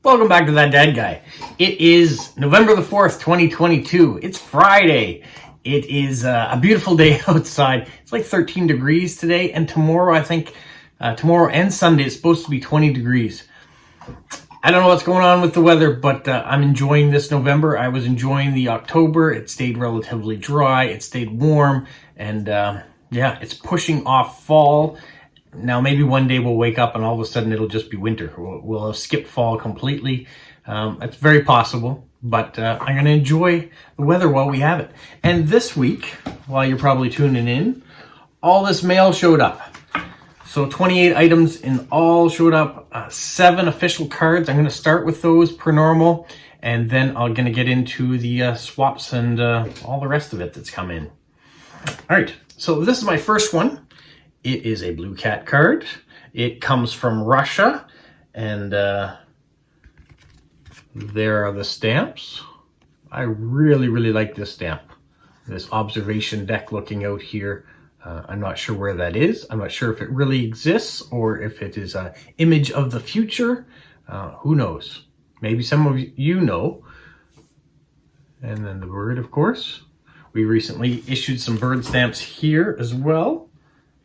Welcome back to That Dad Guy. It is November the 4th, 2022. It's Friday. It is a beautiful day outside. It's like 13 degrees today, and tomorrow, I think, tomorrow and Sunday, it's supposed to be 20 degrees. I don't know what's going on with the weather, but I'm enjoying this November. I was enjoying the October. It stayed relatively dry. It stayed warm, and yeah, it's pushing off fall. Now, maybe one day we'll wake up and all of a sudden it'll just be winter. We'll have skipped fall completely. It's very possible, but I'm going to enjoy the weather while we have it. And this week, while you're probably tuning in, all this mail showed up. So 28 items in all showed up, 7 official cards. I'm going to start with those per normal, and then I'm going to get into the swaps and all the rest of it that's come in. All right, so this is my first one. It is a Blue Cat card. It comes from Russia, and there are the stamps. I really like this stamp. This observation deck looking out here. I'm not sure where that is. I'm not sure if it really exists or if it is an image of the future. Who knows? Maybe some of you know. And then the bird, of course. We recently issued some bird stamps here as well.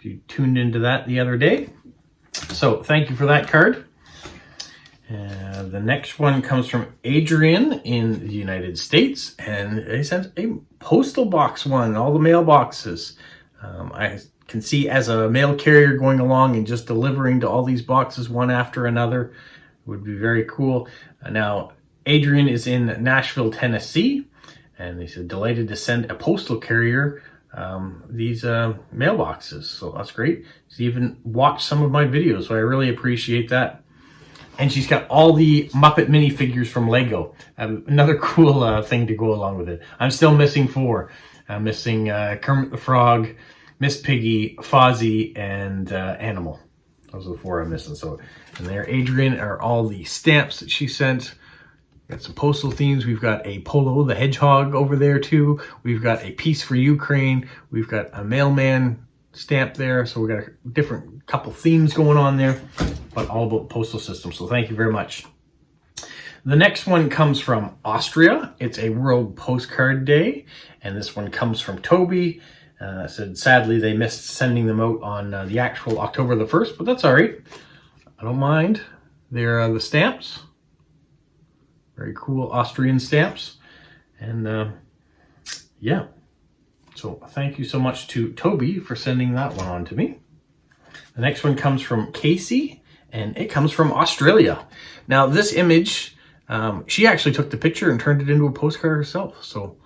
You tuned into that the other day. So thank you for that card. The next one comes from Adrian in the United States, and they sent a postal box one, all the mailboxes. I can see as a mail carrier going along and just delivering to all these boxes one after another would be very cool. Now, Adrian is in Nashville, Tennessee, and they said delighted to send a postal carrier these mailboxes, so that's great. She's even watched some of my videos, so I really appreciate that. And she's got all the Muppet minifigures from Lego. Another cool thing to go along with it. I'm still missing 4. I'm missing Kermit the Frog, Miss Piggy, Fozzie, and Animal. Those are the 4 I'm missing. So, and there, Adrian, are all the stamps that she sent. Got some postal themes. We've got a Polo the Hedgehog over there too. We've got a Peace for Ukraine. We've got a mailman stamp there. So we've got a different couple themes going on there, but all about postal systems. So thank you very much. The next one comes from Austria. It's a World Postcard Day, and this one comes from Toby. Said sadly they missed sending them out on the actual October the 1st, but that's all right. I don't mind. They're the stamps. Very cool Austrian stamps. And yeah, so thank you so much to Toby for sending that one on to me. The next one comes from Casey, and it comes from Australia. Now this image, she actually took the picture and turned it into a postcard herself. So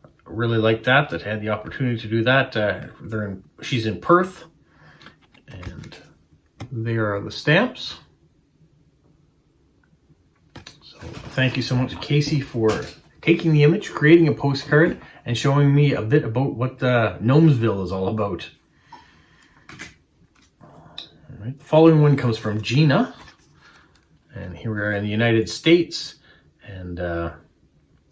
I really like that had the opportunity to do that. She's in Perth, and there are the stamps. Thank you so much, Casey, for taking the image, creating a postcard, and showing me a bit about what Gnomesville is all about. All right. The following one comes from Gina, and here we are in the United States, and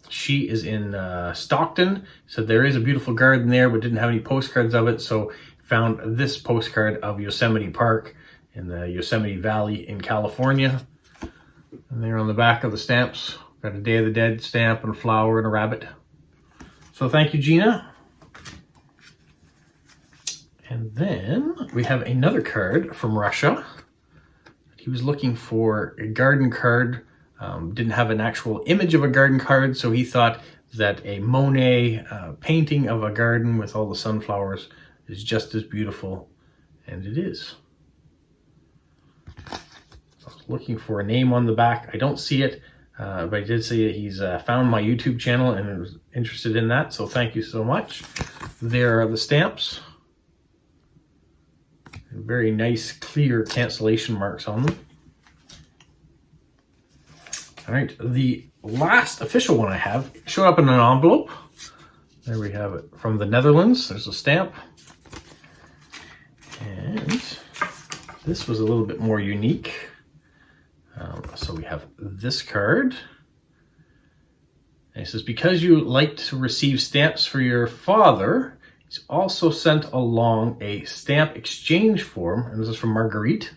she is in Stockton. Said there is a beautiful garden there, but didn't have any postcards of it, so found this postcard of Yosemite Park in the Yosemite Valley in California. And there on the back of the stamps, got a Day of the Dead stamp and a flower and a rabbit. So thank you, Gina. And then we have another card from Russia. He was looking for a garden card. Didn't have an actual image of a garden card, so he thought that a Monet painting of a garden with all the sunflowers is just as beautiful, and it is. Looking for a name on the back. I don't see it, but I did see that he's found my YouTube channel and was interested in that, so thank you so much. There are the stamps. Very nice, clear cancellation marks on them. All right, the last official one I have showed up in an envelope. There we have it from the Netherlands. There's a stamp. And this was a little bit more unique. So we have this card. And it says, because you like to receive stamps for your father, he's also sent along a stamp exchange form. And this is from Marguerite.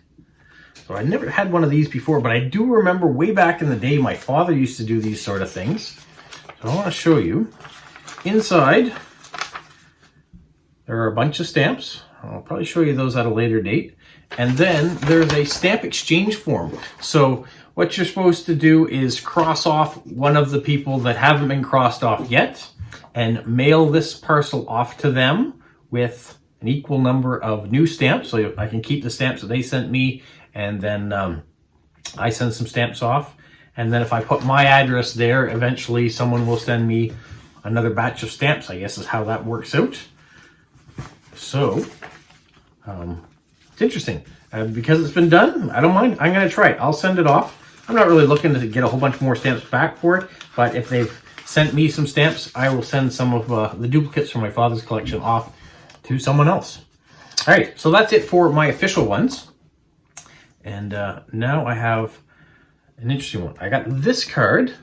So I never had one of these before, but I do remember way back in the day, my father used to do these sort of things. So I want to show you. Inside, there are a bunch of stamps. I'll probably show you those at a later date. And then there's a stamp exchange form. So what you're supposed to do is cross off one of the people that haven't been crossed off yet and mail this parcel off to them with an equal number of new stamps. So I can keep the stamps that they sent me, and then I send some stamps off. And then if I put my address there, eventually someone will send me another batch of stamps, I guess is how that works out. So, it's interesting. Because it's been done, I don't mind. I'm going to try it. I'll send it off. I'm not really looking to get a whole bunch more stamps back for it, but if they've sent me some stamps, I will send some of the duplicates from my father's collection off to someone else. All right, so that's it for my official ones. And now I have an interesting one. I got this card.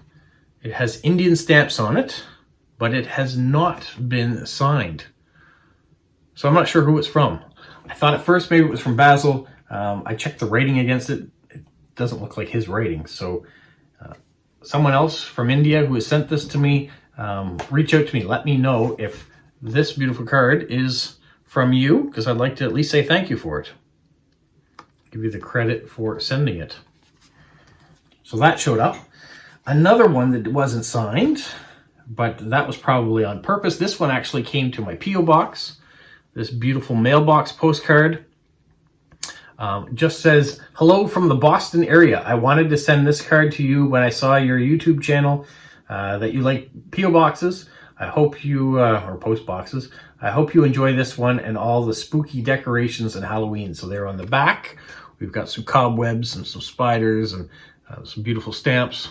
It has Indian stamps on it, but it has not been signed. So I'm not sure who it's from. I thought at first maybe it was from Basil. I checked the rating against it. It doesn't look like his rating. So someone else from India who has sent this to me, reach out to me. Let me know if this beautiful card is from you, because I'd like to at least say thank you for it. Give you the credit for sending it. So that showed up. Another one that wasn't signed, but that was probably on purpose. This one actually came to my P.O. box. This beautiful mailbox postcard. Just says, hello from the Boston area. I wanted to send this card to you when I saw your YouTube channel that you like P.O. boxes. I hope you, or post boxes. I hope you enjoy this one and all the spooky decorations and Halloween. So they're on the back. We've got some cobwebs and some spiders and some beautiful stamps.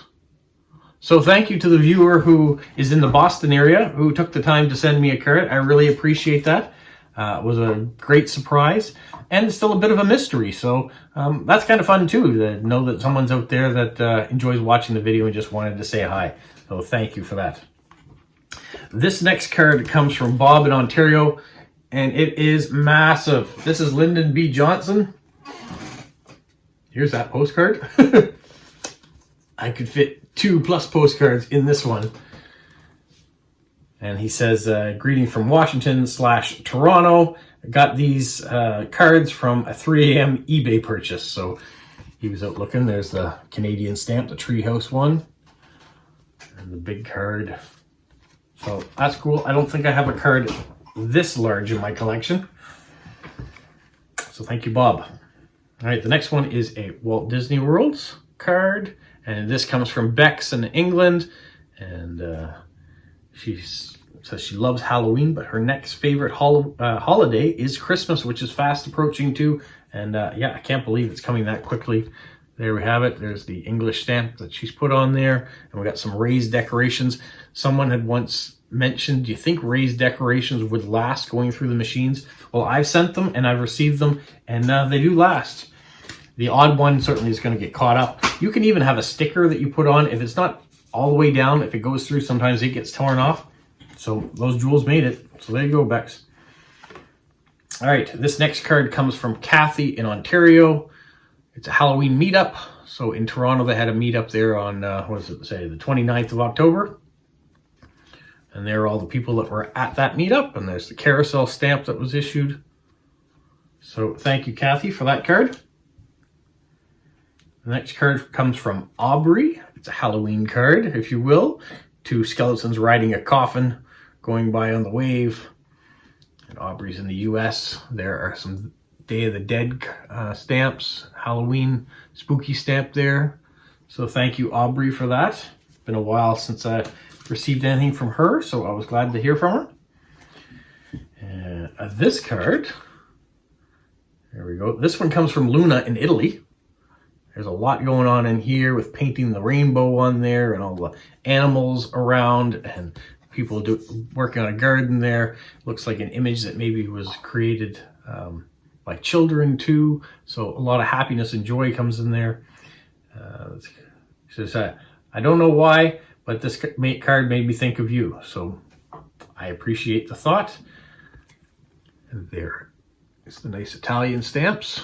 So thank you to the viewer who is in the Boston area who took the time to send me a card. I really appreciate that. It was a great surprise and still a bit of a mystery. So that's kind of fun too, to know that someone's out there that enjoys watching the video and just wanted to say hi. So thank you for that. This next card comes from Bob in Ontario, and it is massive. This is Lyndon B. Johnson. Here's that postcard. I could fit 2+ postcards in this one. And he says, greeting from Washington/Toronto. I got these cards from a 3 a.m. eBay purchase. So he was out looking. There's the Canadian stamp, the Treehouse one. And the big card. So that's cool. I don't think I have a card this large in my collection. So thank you, Bob. All right, the next one is a Walt Disney World card. And this comes from Bex in England. And she says she loves Halloween, but her next favorite holiday is Christmas, which is fast approaching too. And yeah, I can't believe it's coming that quickly. There we have it. There's the English stamp that she's put on there. And we got some raised decorations. Someone had once mentioned, do you think raised decorations would last going through the machines? Well, I've sent them and I've received them, and they do last. The odd one certainly is going to get caught up. You can even have a sticker that you put on. If it's not all the way down, if it goes through, sometimes it gets torn off. So those jewels made it. So there you go, Bex. All right, this next card comes from Kathy in Ontario. It's a Halloween meetup. So in Toronto, they had a meetup there on, what does it say, the 29th of October. And there are all the people that were at that meetup. And there's the carousel stamp that was issued. So thank you, Kathy, for that card. The next card comes from Aubrey. It's a Halloween card, if you will. 2 skeletons riding a coffin going by on the wave. And Aubrey's in the US. There are some Day of the Dead stamps, Halloween spooky stamp there. So thank you, Aubrey, for that. It's been a while since I received anything from her, so I was glad to hear from her. This card, there we go. This one comes from Luna in Italy. There's a lot going on in here with painting the rainbow on there and all the animals around and people working on a garden there. Looks like an image that maybe was created by children too. So a lot of happiness and joy comes in there. Says, I don't know why, but this card made me think of you. So I appreciate the thought. And there is the nice Italian stamps.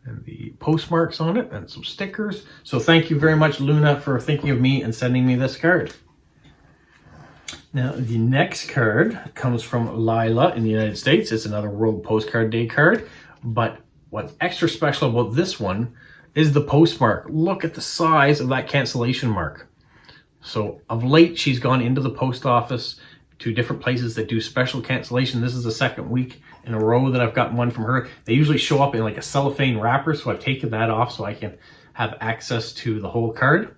and the postmarks on it and some stickers. So thank you very much, Luna, for thinking of me and sending me this card. Now, the next card comes from Lila in the United States. It's another World Postcard Day card, but what's extra special about this one is the postmark. Look at the size of that cancellation mark. So of late, she's gone into the post office to different places that do special cancellation. This is the second week in a row that I've gotten one from her. They usually show up in like a cellophane wrapper, so I've taken that off so I can have access to the whole card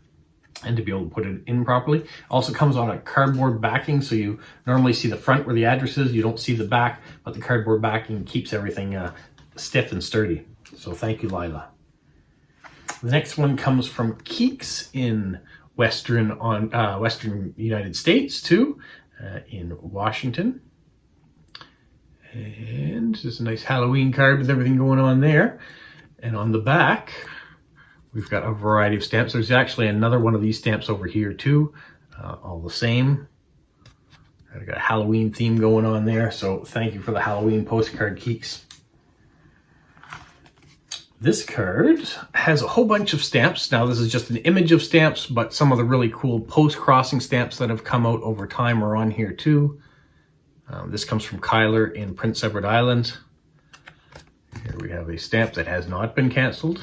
and to be able to put it in properly. Also comes on a cardboard backing, so you normally see the front where the address is, you don't see the back, but the cardboard backing keeps everything stiff and sturdy. So thank you, Lila. The next one comes from Keeks in Western United States too, in Washington. And just a nice Halloween card with everything going on there. And on the back, we've got a variety of stamps. There's actually another one of these stamps over here too, all the same. I've got a Halloween theme going on there, so thank you for the Halloween postcard, Keeks. This card has a whole bunch of stamps. Now this is just an image of stamps, but some of the really cool post-crossing stamps that have come out over time are on here too. This comes from Kyler in Prince Edward Island. Here we have a stamp that has not been canceled.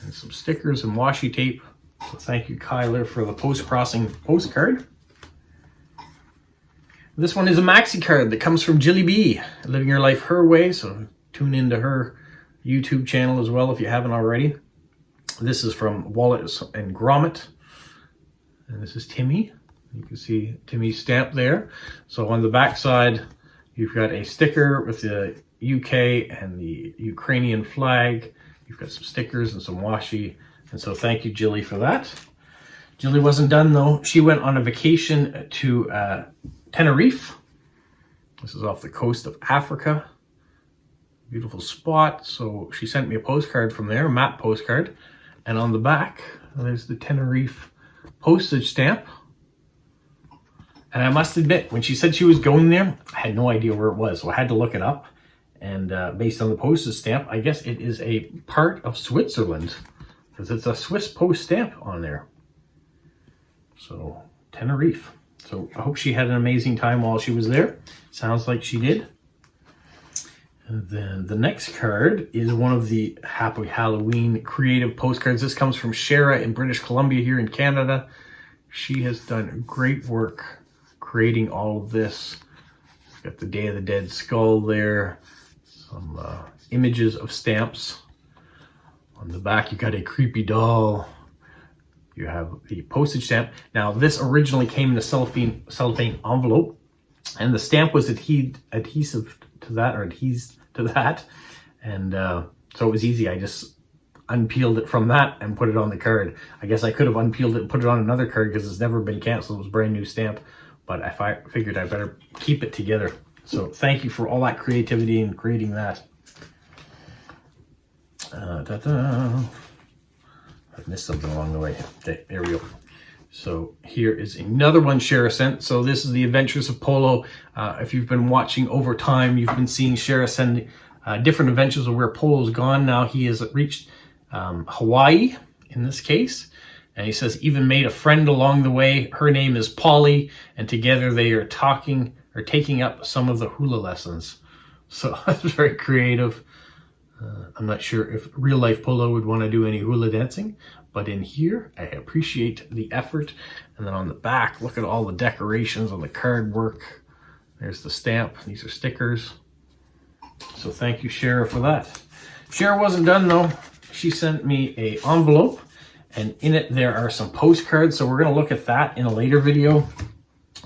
And some stickers and washi tape. So thank you, Kyler, for the post-crossing postcard. This one is a maxi card that comes from Jilly B, living her life her way. So tune into her YouTube channel as well if you haven't already. This is from Wallace and Gromit. And this is Timmy. You can see Timmy's stamp there. So on the back side, you've got a sticker with the UK and the Ukrainian flag. You've got some stickers and some washi. And so thank you, Jilly, for that. Jilly wasn't done though. She went on a vacation to Tenerife. This is off the coast of Africa. Beautiful spot. So she sent me a postcard from there, a map postcard. And on the back, there's the Tenerife postage stamp. And I must admit, when she said she was going there, I had no idea where it was. So I had to look it up. And based on the postage stamp, I guess it is a part of Switzerland, because it's a Swiss post stamp on there. So Tenerife. So I hope she had an amazing time while she was there. Sounds like she did. And then the next card is one of the Happy Halloween creative postcards. This comes from Shara in British Columbia here in Canada. She has done great work creating all of this. Got the Day of the Dead skull there. Some images of stamps. On the back, you got a creepy doll. You have the postage stamp. Now, this originally came in a cellophane envelope, and the stamp was adhesive to that, or adhesed to that. And so it was easy. I just unpeeled it from that and put it on the card. I guess I could have unpeeled it and put it on another card because it's never been canceled. It was a brand new stamp, but I figured I better keep it together. So thank you for all that creativity in creating that. I missed something along the way. Okay, there we go. So here is another one Shara sent. So this is the Adventures of Polo. If you've been watching over time, you've been seeing Shara send different adventures of where Polo's gone. Now he has reached Hawaii in this case. And he says, even made a friend along the way. Her name is Polly. And together they are taking up some of the hula lessons. So that's very creative. I'm not sure if real life Polo would want to do any hula dancing, but in here, I appreciate the effort. And then on the back, look at all the decorations on the card work. There's the stamp. These are stickers. So thank you, Shara, for that. Shara wasn't done though. She sent me an envelope, and in it there are some postcards. So we're going to look at that in a later video.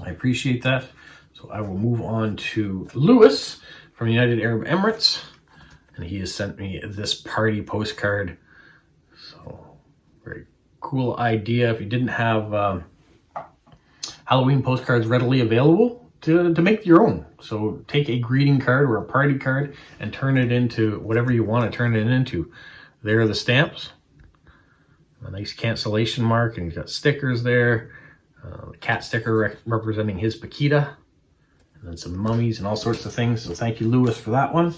I appreciate that. So I will move on to Lewis from United Arab Emirates. And he has sent me this party postcard. So very cool idea. If you didn't have Halloween postcards readily available, to make your own. So take a greeting card or a party card and turn it into whatever you want to turn it into. There are the stamps. A nice cancellation mark, and he's got stickers there. A cat sticker representing his Paquita. And then some mummies and all sorts of things. So thank you, Lewis, for that one.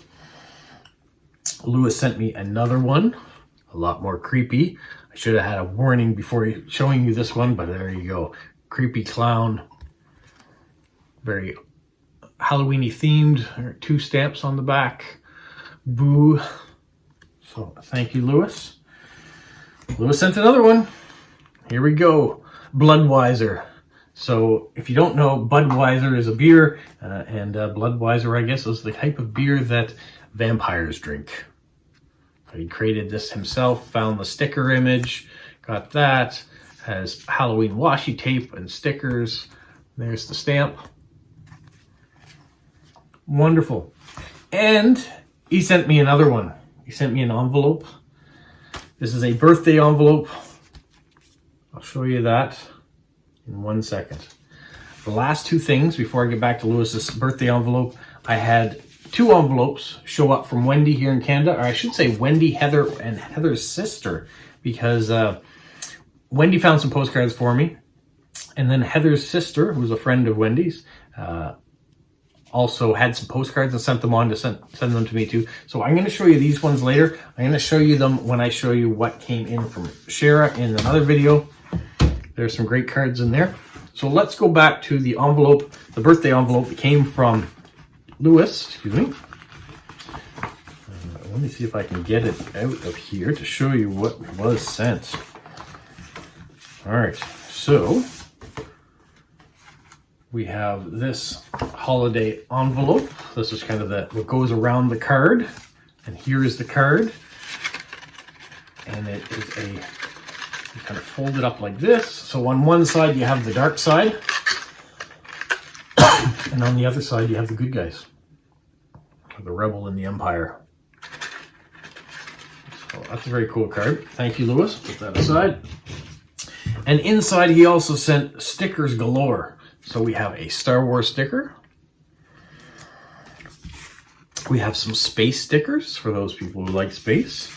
Lewis sent me another one, a lot more creepy. I should have had a warning before showing you this one, but there you go. Creepy clown. Very Halloween-y themed. There are 2 stamps on the back. Boo. So thank you, Lewis. Lewis sent another one. Here we go. Bloodweiser. So if you don't know, Budweiser is a beer, and Bloodweiser, I guess, is the type of beer that vampires drink. He created this himself, found the sticker image, got that, has Halloween washi tape and stickers. There's the stamp. Wonderful. And he sent me another one. He sent me an envelope. This is a birthday envelope. I'll show you that in 1 second. The last 2 things before I get back to Lewis's birthday envelope, I had 2 envelopes show up from Wendy here in Canada, or I should say Wendy, Heather, and Heather's sister, because Wendy found some postcards for me, and then Heather's sister, who's a friend of Wendy's, also had some postcards and sent them on to send them to me too. So I'm going to show you these ones later. I'm going to show you them when I show you what came in from Shara in another video. There's some great cards in there. So let's go back to the envelope, the birthday envelope that came from Lewis, excuse me. Let me see if I can get it out of here to show you what was sent. All right, so we have this holiday envelope. This is kind of what goes around the card. And here is the card. And it is you kind of fold it up like this. So on one side you have the dark side. And on the other side, you have the good guys. The rebel in the empire. So that's a very cool card. Thank you, Lewis. Put that aside. And inside, he also sent stickers galore. So we have a Star Wars sticker. We have some space stickers for those people who like space.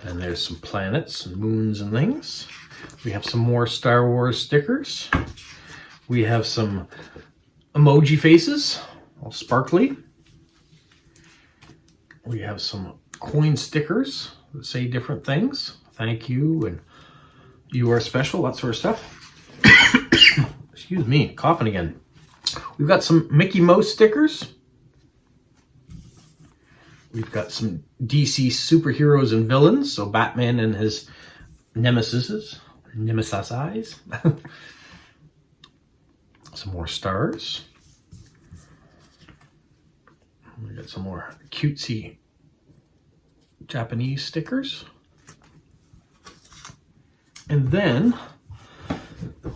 And there's some planets and moons and things. We have some more Star Wars stickers. We have some emoji faces, all sparkly. We have some coin stickers that say different things. Thank you, and you are special, that sort of stuff. Excuse me, coughing again. We've got some Mickey Mouse stickers. We've got some DC superheroes and villains, so Batman and his nemesis eyes. Some more stars. We got some more cutesy Japanese stickers. And then,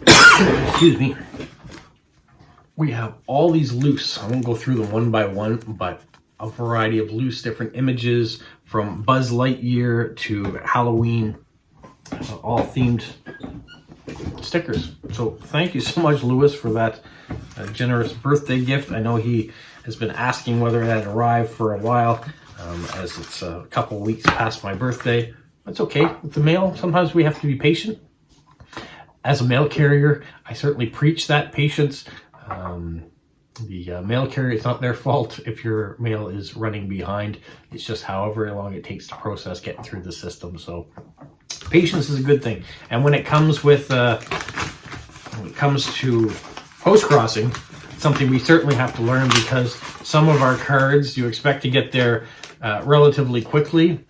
excuse me, we have all these loose, I won't go through them one by one, but a variety of loose different images from Buzz Lightyear to Halloween, all themed stickers. So thank you so much, Lewis, for that generous birthday gift. I know he has been asking whether that arrived for a while, as it's a couple weeks past my birthday. That's okay. With the mail, sometimes we have to be patient. As a mail carrier, I certainly preach that patience. The mail carrier, it's not their fault if your mail is running behind. It's just however long it takes to process getting through the system. So patience is a good thing. And when it comes with, when it comes to post-crossing, it's something we certainly have to learn, because some of our cards you expect to get there relatively quickly.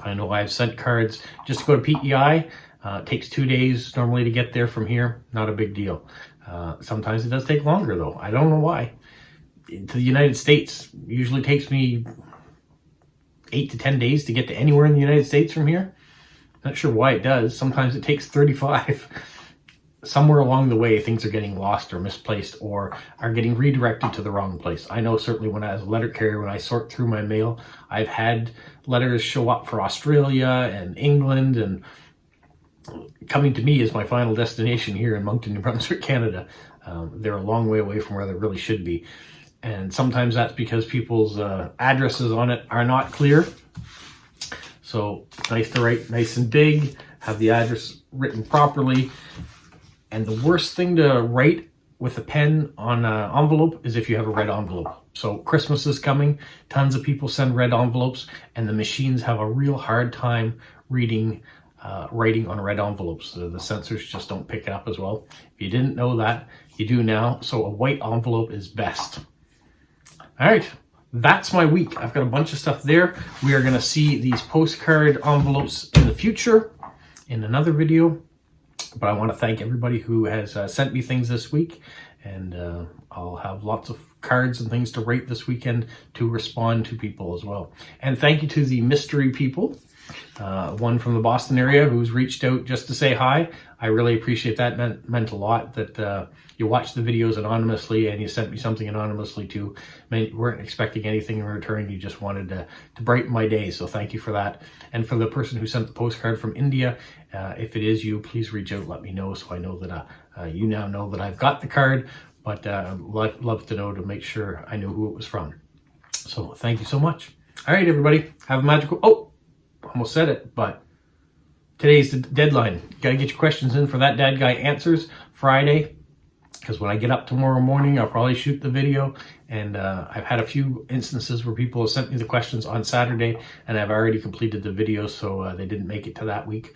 I know I've sent cards just to go to PEI. It takes 2 days normally to get there from here. Not a big deal. Sometimes it does take longer though. I don't know why. To the United States, usually takes me 8 to 10 days to get to anywhere in the United States from here. Not sure why it does. Sometimes it takes 35. Somewhere along the way, things are getting lost or misplaced or are getting redirected to the wrong place. I know certainly when I was a letter carrier, when I sort through my mail, I've had letters show up for Australia and England, and coming to me is my final destination here in Moncton, New Brunswick, Canada. They're a long way away from where they really should be. And sometimes that's because people's addresses on it are not clear. So nice to write nice and big, have the address written properly. And the worst thing to write with a pen on an envelope is if you have a red envelope. So Christmas is coming, tons of people send red envelopes, and the machines have a real hard time reading writing on red envelopes. The sensors just don't pick it up as well. If you didn't know that, you do now. So a white envelope is best. All right, that's my week. I've got a bunch of stuff there. We are going to see these postcard envelopes in the future in another video. But I want to thank everybody who has sent me things this week, and I'll have lots of cards and things to write this weekend to respond to people as well. And thank you to the mystery people, one from the Boston area who's reached out just to say hi. I really appreciate that. Meant a lot that you watched the videos anonymously and you sent me something anonymously too. You weren't expecting anything in return. You just wanted to brighten my day. So thank you for that. And for the person who sent the postcard from India, if it is you, please reach out, let me know, so I know that you now know that I've got the card. But love to know, to make sure I know who it was from. So thank you so much. All right, everybody, have a magical, almost said it, but today's the deadline. Got to get your questions in for That Dad Guy Answers Friday, because when I get up tomorrow morning, I'll probably shoot the video. And I've had a few instances where people have sent me the questions on Saturday, and I've already completed the video, so they didn't make it to that week.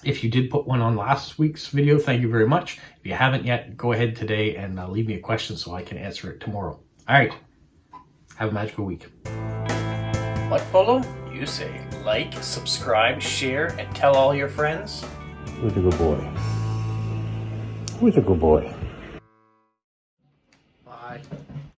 If you did put one on last week's video, thank you very much. If you haven't yet, go ahead today and leave me a question so I can answer it tomorrow. All right, have a magical week. What, Polo? You say like, subscribe, share, and tell all your friends. Who's a good boy? Who's a good boy? Bye.